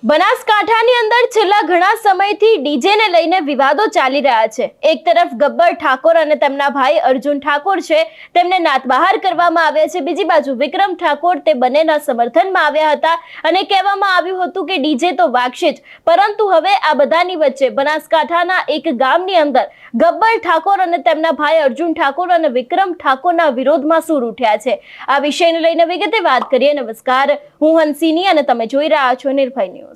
બનાસકાંઠાની અંદર છેલ્લા ઘણા સમયથી ડીજેને લઈને વિવાદો ચાલી રહ્યા છે। એક તરફ ગબ્બર ઠાકોર અને તેમના ભાઈ અર્જુન ઠાકોર છે, તેમને નાત બહાર કરવામાં આવ્યા છે। બીજી બાજુ વિક્રમ ઠાકોર તે બંનેના સમર્થનમાં આવ્યા હતા અને કહેવામાં આવ્યું હતું કે ડીજે તો વાગશે જ, પરંતુ હવે આ બધાની વચ્ચે બનાસકાંઠાના એક ગામની અંદર ગબ્બર ઠાકોર અને તેમના ભાઈ અર્જુન ઠાકોર અને વિક્રમ ઠાકોરના વિરોધમાં સૂર ઉઠ્યા છે। આ વિષયને લઈને વિગતે વાત કરીએ। નમસ્કાર, હું હંસિની અને તમે જોઈ રહ્યા છો નિર્ભય ન્યૂઝ।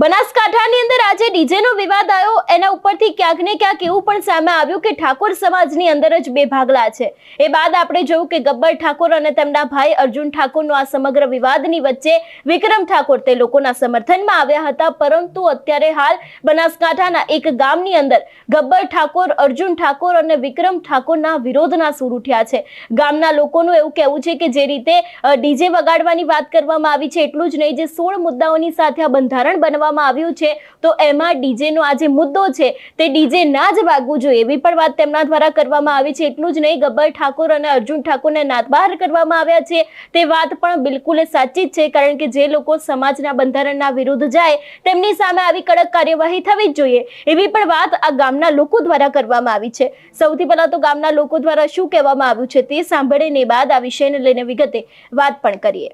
બનાસકાંઠાની અંદર આજે ડીજેનો વિવાદ આવ્યો, એના ઉપરથી ક્યાંક ને ક્યાંક એવું પણ સામે આવ્યું કે ઠાકોર સમાજની અંદર જ બે ભાગલા છે। એ બાદ આપણે જોયું કે ગબ્બર ઠાકોર અને તેમના ભાઈ અર્જુન ઠાકોરનો આ સમગ્ર વિવાદની વચ્ચે વિક્રમ ઠાકોર તે લોકોના સમર્થનમાં આવ્યા હતા, પરંતુ અત્યારે હાલ બનાસકાંઠાના એક ગામની અંદર ગબ્બર ઠાકોર, અર્જુન ઠાકોર અને વિક્રમ ઠાકોરના વિરોધના સૂર ઉઠ્યા છે। ગામના લોકોનું એવું કહેવું છે કે જે રીતે ડીજે વગાડવાની વાત કરવામાં આવી છે, એટલું જ નહીં, જે 16 મુદ્દાઓની સાથે આ બંધારણ બનવા આવ્યું છે તો એમાં ડીજે નો આ જે મુદ્દો છે તે ડીજે ના જ વાગવું જોઈએ એવી પણ વાત તેમના દ્વારા કરવામાં આવી છે। એટલું જ નહીં, ગબ્બર ઠાકોર અને અર્જુન ઠાકોરને નાત બહાર કરવામાં આવ્યા છે તે વાત પણ બિલકુલ સાચી જ છે, કારણ કે જે લોકો સમાજના બંધારણના વિરુદ્ધ જાય તેમની સામે આવી કડક કાર્યવાહી થવી જ જોઈએ એવી પણ વાત આ ગામના લોકો દ્વારા કરવામાં આવી છે। સૌથી પહેલા તો ગામના લોકો દ્વારા શું કહેવામાં આવ્યું છે તે સાંભળીને બાદ આ વિષયને લઈને વિગતે વાત પણ કરીએ।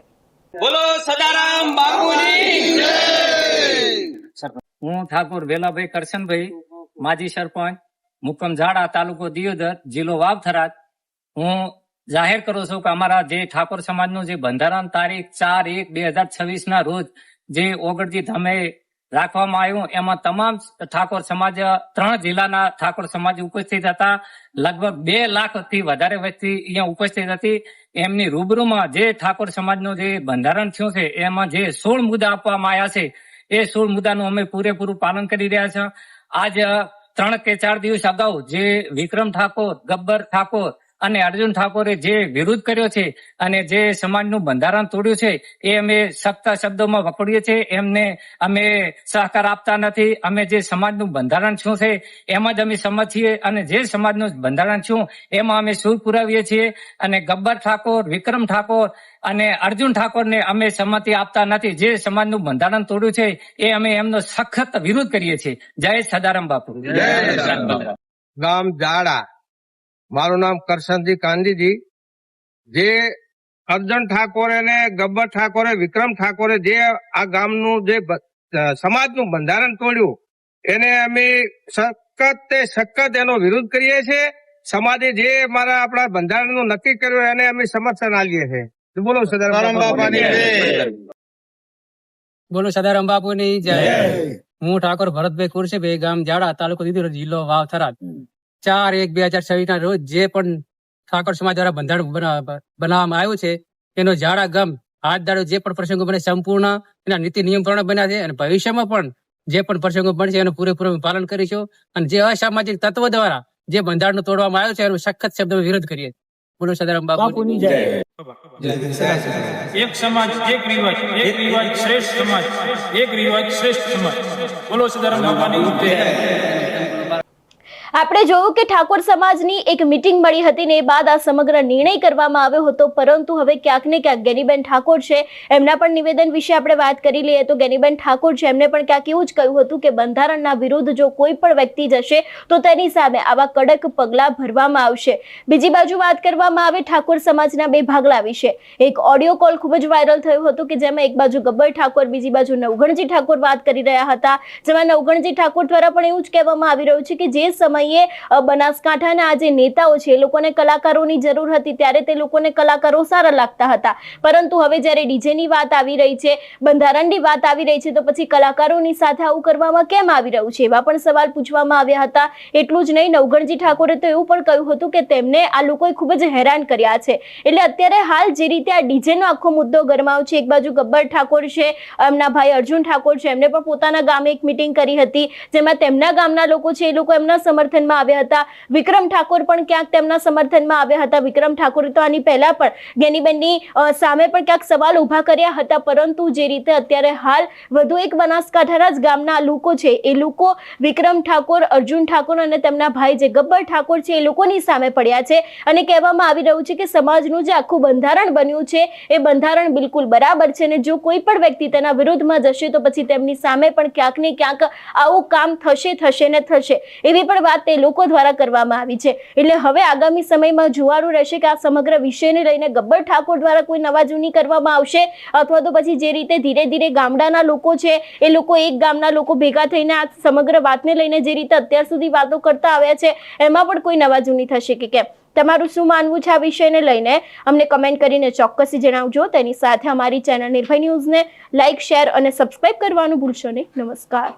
બોલો સદારામ બાપુની જય। હું ઠાકોર વેલાભાઈ કરશનભાઈ, માજી સરપંચ, મુકમ ઝાડા, તાલુકો દિયોદર, જિલ્લો વાવ-થરાદ। હું જાહેર કરું છું કે અમારા જે ઠાકોર સમાજનું જે બંધારણ તારીખ 4/1/2026 ના રોજ જે ઓગળજી ધામે રાખવામાં આવ્યું, એમાં તમામ ઠાકોર સમાજ 3 જિલ્લાના ઠાકોર સમાજ ઉપસ્થિત હતા। લગભગ 2 લાખથી વધારે વસ્તી અહીંયા ઉપસ્થિત હતી। એમની રૂબરૂમાં જે ઠાકોર સમાજનું જે બંધારણ થયું છે એમાં જે 16 મુદ્દા આપવામાં આવ્યા છે એ 16 મુદ્દાનું અમે પૂરેપૂરું પાલન કરી રહ્યા છીએ। આજ 3 કે 4 દિવસ અગાઉ જે વિક્રમ ઠાકોર, ગબ્બર ઠાકોર અને અર્જુન ઠાકોરે જે વિરોધ કર્યો છે અને જે સમાજનું બંધારણ તોડ્યું છે એ અમે સખ્ત શબ્દોમાં વખોડીએ છીએ। એમને અમે સહકાર આપતા નથી। અમે જે સમાજનું બંધારણ શું છે એમાં જ અમે સમજ છીએ અને જે સમાજનું બંધારણ શું એમાં અમે સુર પુરાવીએ છીએ। અને ગબ્બર ઠાકોર, વિક્રમ ઠાકોર અને અર્જુન ઠાકોરને અમે સંમતિ આપતા નથી। જે સમાજનું બંધારણ તોડ્યું છે એ અમે એમનો સખત વિરોધ કરીએ છીએ। જય સદારામ બાપુ। ગામ ઝાડા, મારું નામ કરશનજી કાંદીજી। જે અર્જુન ઠાકોરે ને ગબ્બર ઠાકોરે, વિક્રમ ઠાકોરે જે આ ગામનું જે સમાજનું બંધારણ તોડ્યું એને અમે સખત એનો વિરોધ કરીએ છીએ। સમાજે જે આપણા બંધારણનું નક્કી કર્યું એને અમે સમર્થન આપીએ છીએ। બોલો સદારામ બાપાની જય। બોલો સદારામ બાપુની જય। હું ઠાકોર ભરતભાઈ ખુરશીભાઈ, ગામ ઝાડા, તાલુકો દિયોદર, જિલ્લો વાવ-થરાદ। 4/1/2026 ના રોજ જે પણ ઠાકોર સમાજ દ્વારા બંધારણ બનાવવામાં આવ્યું છે એનો ઝાડા ગામ હાથ દાડો જે પણ પ્રસંગો બને સંપૂર્ણ એના નીતિ નિયમ પ્રમાણે બન્યા છે અને ભવિષ્યમાં પણ જે પણ પ્રસંગો બનશે એનું પૂરેપૂરું પાલન કરીશું। અને જે અસામાજિક તત્વો દ્વારા જે બંધારણ તોડવામાં આવ્યું છે એનો સખત શબ્દમાં વિરોધ કરીએ। બોલો સદારામ બાપુની જય। એક સમાજ એક રિવાજ શ્રેષ્ઠ સમાજ, એક રિવાજ શ્રેષ્ઠ સમાજ। બોલો સદારામ બાપાની જય। આપણે જોયું કે ઠાકોર સમાજની એક મીટિંગ મળી હતી ને એ બાદ આ સમગ્ર નિર્ણય કરવામાં આવ્યો હતો, પરંતુ હવે ક્યાંક ને ક્યાંક ગેનીબેન ઠાકોર છે એમના પણ નિવેદન વિશે આપણે વાત કરી લઈએ તો ગેનીબેન ઠાકોર છે એમને પણ ક્યાંક એવું જ કહ્યું હતું કે બંધારણના વિરુદ્ધ જો કોઈ પણ વ્યક્તિ જશે તો તેની સામે આવા કડક પગલાં ભરવામાં આવશે। બીજી બાજુ વાત કરવામાં આવે ઠાકોર સમાજના બે ભાગલા વિશે, એક ઓડિયો કોલ ખૂબ જ વાયરલ થયું હતું કે જેમાં એક બાજુ ગબ્બર ઠાકોર, બીજી બાજુ નવઘણજી ઠાકોર વાત કરી રહ્યા હતા, જેમાં નવઘણજી ઠાકોર દ્વારા પણ એવું જ કહેવામાં આવી રહ્યું છે કે જે સમયે બનાસકાંઠાના આ જે નેતાઓ છે એ લોકોને કલાકારોની જરૂર હતી ત્યારે તે લોકોને કલાકારો સારા લાગતા હતા, પરંતુ હવે જ્યારે ડીજેની વાત આવી રહી છે, બંધારણની વાત આવી રહી છે તો પછી કલાકારોની સાથે આવું કરવામાં કેમ આવી રહ્યું છે એવા પણ સવાલ પૂછવામાં આવ્યા હતા। એટલું જ નહીં, નવઘણજી ઠાકોરે તો એવું પણ કહ્યું હતું કે તેમને આ લોકોએ ખૂબ જ હેરાન કર્યા છે। એટલે અત્યારે હાલ જે રીતે આ ડીજેનો આખો મુદ્દો ગરમાવ છે, એક બાજુ ગબ્બર ઠાકોર છે, એમના ભાઈ અર્જુન ઠાકોર છે, એમને પણ પોતાના ગામે એક મીટિંગ કરી હતી જેમાં તેમના ગામના લોકો છે એ લોકો એમના સમર્થન સમર્થનમાં આવ્યા હતા, વિક્રમ ઠાકોર પણ ક્યાંક તેમના સમર્થનમાં આવ્યા હતા. વિક્રમ ઠાકોરે તો આની પહેલા પણ જ્ઞાનીબેનની સામે પણ ક્યાંક સવાલ ઉભા કર્યા હતા, પરંતુ જે રીતે અત્યારે હાલ વધુ એક બનાસકાંઠાના જ ગામના લોકો છે, એ લોકો વિક્રમ ઠાકોર, અર્જુન ઠાકોર અને તેમના ભાઈ જે ગબ્બર ઠાકોર છે એ લોકોની સામે પડ્યા છે અને કહેવામાં આવી રહ્યું છે કે સમાજનું જે આખું બંધારણ બન્યું છે એ બંધારણ બિલકુલ બરાબર છે અને જો કોઈ પણ વ્યક્તિ તેના વિરુદ્ધમાં જશે તો પછી તેમની સામે પણ ક્યાંક ને ક્યાંક આવું કામ થશે ને થશે, એવી પણ વાત તે લોકો દ્વારા કરવામાં આવી છે. એટલે હવે આગામી સમયમાં જોવાનું રહેશે કે આ સમગ્ર વિષયને લઈને ગબ્બર ઠાકોર દ્વારા કોઈ નવા જૂની કરવામાં આવશે અથવા તો પછી જે રીતે ધીરે ધીરે ગામડાના લોકો છે એ લોકો એક ગામના લોકો ભેગા થઈને આ સમગ્ર વાતને લઈને જે રીતે અત્યાર સુધી વાતો કરતા આવ્યા છે એમાં પણ કોઈ નવા જૂની થશે કે કેમ? તમારું શું માનવું છે આ વિષયને લઈને અમને કમેન્ટ કરીને ચોક્કસથી જણાવજો. તેની સાથે અમારી ચેનલ નિર્ભય ન્યૂઝને લાઇક, શેર અને સબસ્ક્રાઇબ કરવાનું ભૂલશો નહીં. નમસ્કાર.